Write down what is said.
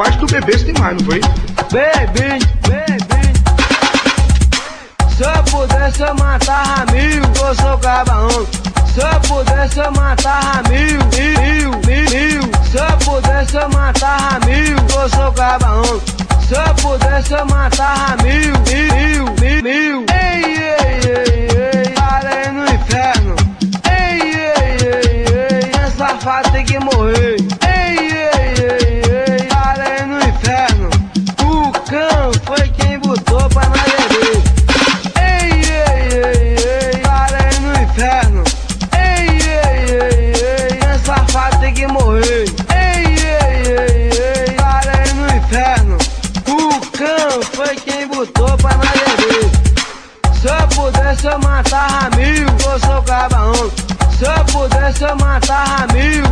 parte do bebê você tem mais, não foi? Bebi. Se eu pudesse eu matava mil, eu sou cabaão. Se eu pudesse eu matava mil. Se eu pudesse eu matava mil, eu sou cabaão. Se eu pudesse eu matava mil. Ei, parei no inferno. Ei, esse safado tem que morrer. Ei, parei no inferno. O cão foi quem botou pra nós beber. Ei, parei no inferno. Ei, esse safado tem que morrer. Ei, parei no inferno. O cão foi quem botou pra nós beber. Se eu pudesse eu matava mil, eu sou cabaão. Se eu pudesse eu matava mil.